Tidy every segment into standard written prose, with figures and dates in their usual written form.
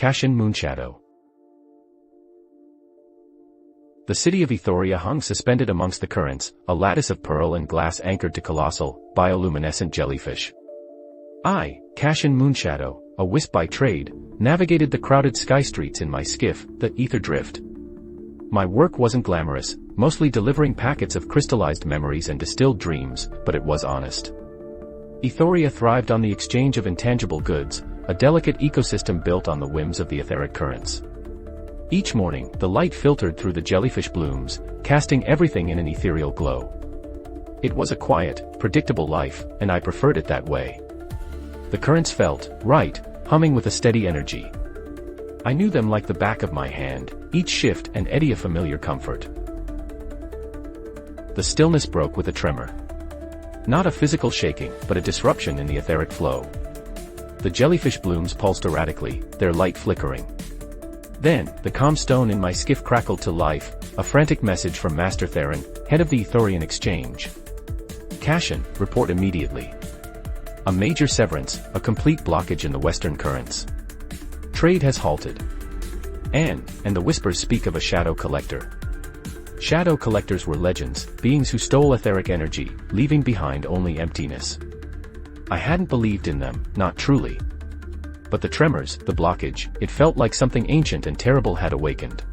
Cassian Moonshadow. The city of Aithoria hung suspended amongst the currents, a lattice of pearl and glass anchored to colossal, bioluminescent jellyfish. I, Cassian Moonshadow, a wisp by trade, navigated the crowded sky streets in my skiff, the Ether Drift. My work wasn't glamorous, mostly delivering packets of crystallized memories and distilled dreams, but it was honest. Aithoria thrived on the exchange of intangible goods, a delicate ecosystem built on the whims of the etheric currents. Each morning, the light filtered through the jellyfish blooms, casting everything in an ethereal glow. It was a quiet, predictable life, and I preferred it that way. The currents felt right, humming with a steady energy. I knew them like the back of my hand, each shift and eddy a familiar comfort. The stillness broke with a tremor. Not a physical shaking, but a disruption in the etheric flow. The jellyfish blooms pulsed erratically, their light flickering. Then, the calm stone in my skiff crackled to life, a frantic message from Master Theron, head of the Aithorian Exchange. Cassian, report immediately. A major severance, a complete blockage in the western currents. Trade has halted. And the whispers speak of a shadow collector. Shadow collectors were legends, beings who stole etheric energy, leaving behind only emptiness. I hadn't believed in them, not truly. But the tremors, the blockage, it felt like something ancient and terrible had awakened.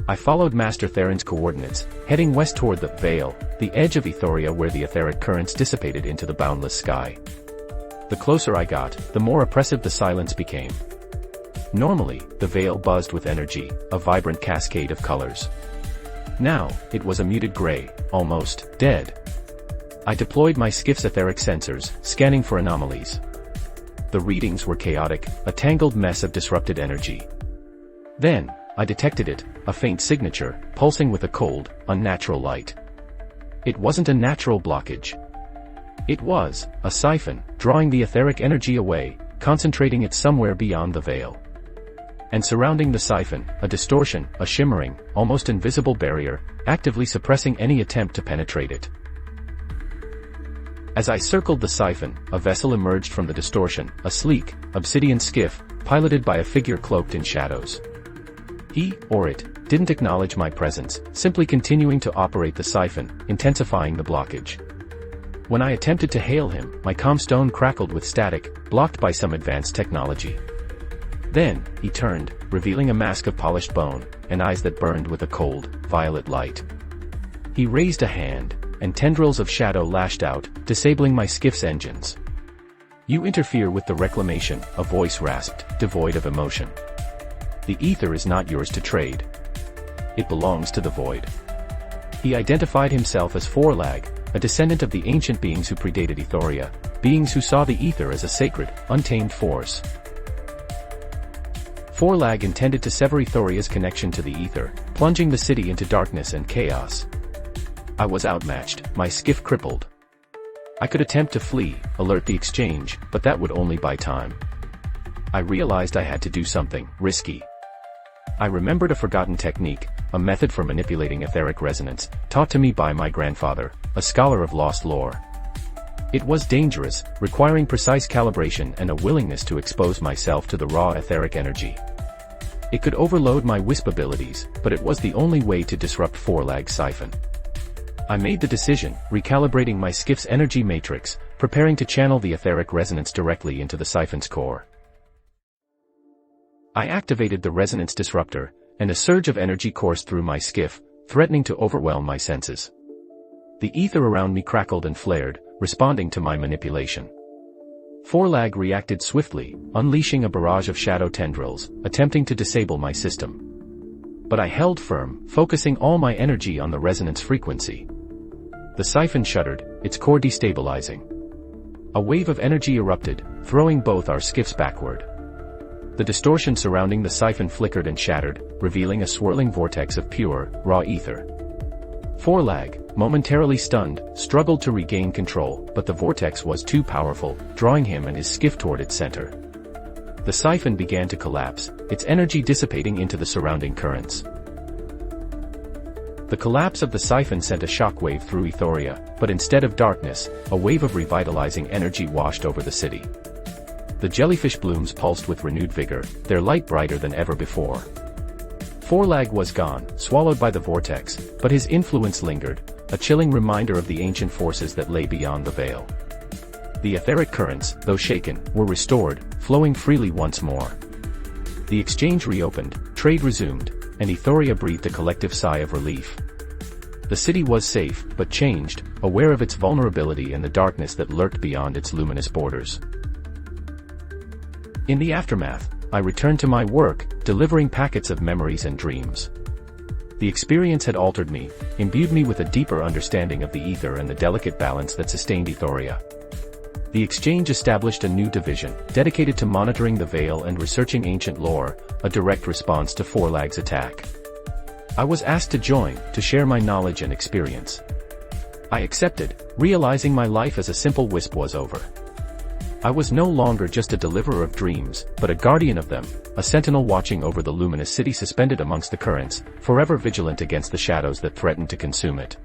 I followed Master Theron's coordinates, heading west toward the Veil, the edge of Aithoria where the etheric currents dissipated into the boundless sky. The closer I got, the more oppressive the silence became. Normally, the Veil buzzed with energy, a vibrant cascade of colors. Now, it was a muted gray, almost dead. I deployed my skiff's etheric sensors, scanning for anomalies. The readings were chaotic, a tangled mess of disrupted energy. Then, I detected it, a faint signature, pulsing with a cold, unnatural light. It wasn't a natural blockage. It was a siphon, drawing the etheric energy away, concentrating it somewhere beyond the veil. And surrounding the siphon, a distortion, a shimmering, almost invisible barrier, actively suppressing any attempt to penetrate it. As I circled the siphon, a vessel emerged from the distortion, a sleek, obsidian skiff, piloted by a figure cloaked in shadows. He, or it, didn't acknowledge my presence, simply continuing to operate the siphon, intensifying the blockage. When I attempted to hail him, my comstone crackled with static, blocked by some advanced technology. Then, he turned, revealing a mask of polished bone, and eyes that burned with a cold, violet light. He raised a hand, and tendrils of shadow lashed out, disabling my skiff's engines. You interfere with the reclamation, a voice rasped, devoid of emotion. The ether is not yours to trade. It belongs to the void. He identified himself as Forlag, a descendant of the ancient beings who predated Aithoria, beings who saw the ether as a sacred, untamed force. Forlag intended to sever Aithoria's connection to the ether, plunging the city into darkness and chaos. I was outmatched, my skiff crippled. I could attempt to flee, alert the exchange, but that would only buy time. I realized I had to do something risky. I remembered a forgotten technique, a method for manipulating etheric resonance, taught to me by my grandfather, a scholar of lost lore. It was dangerous, requiring precise calibration and a willingness to expose myself to the raw etheric energy. It could overload my wisp abilities, but it was the only way to disrupt Forlag's siphon. I made the decision, recalibrating my skiff's energy matrix, preparing to channel the etheric resonance directly into the siphon's core. I activated the resonance disruptor, and a surge of energy coursed through my skiff, threatening to overwhelm my senses. The ether around me crackled and flared, responding to my manipulation. Forlag reacted swiftly, unleashing a barrage of shadow tendrils, attempting to disable my system. But I held firm, focusing all my energy on the resonance frequency. The siphon shuddered, its core destabilizing. A wave of energy erupted, throwing both our skiffs backward. The distortion surrounding the siphon flickered and shattered, revealing a swirling vortex of pure, raw ether. Forlag, momentarily stunned, struggled to regain control, but the vortex was too powerful, drawing him and his skiff toward its center. The siphon began to collapse, its energy dissipating into the surrounding currents. The collapse of the siphon sent a shockwave through Aithoria, but instead of darkness, a wave of revitalizing energy washed over the city. The jellyfish blooms pulsed with renewed vigor, their light brighter than ever before. Forelag was gone, swallowed by the vortex, but his influence lingered, a chilling reminder of the ancient forces that lay beyond the veil. The etheric currents, though shaken, were restored, flowing freely once more. The exchange reopened, trade resumed, and Ethoria breathed a collective sigh of relief. The city was safe, but changed, aware of its vulnerability and the darkness that lurked beyond its luminous borders. In the aftermath, I returned to my work, delivering packets of memories and dreams. The experience had altered me, imbued me with a deeper understanding of the ether and the delicate balance that sustained Ethoria. The exchange established a new division, dedicated to monitoring the veil and researching ancient lore, a direct response to Forelag's attack. I was asked to join, to share my knowledge and experience. I accepted, realizing my life as a simple wisp was over. I was no longer just a deliverer of dreams, but a guardian of them, a sentinel watching over the luminous city suspended amongst the currents, forever vigilant against the shadows that threatened to consume it.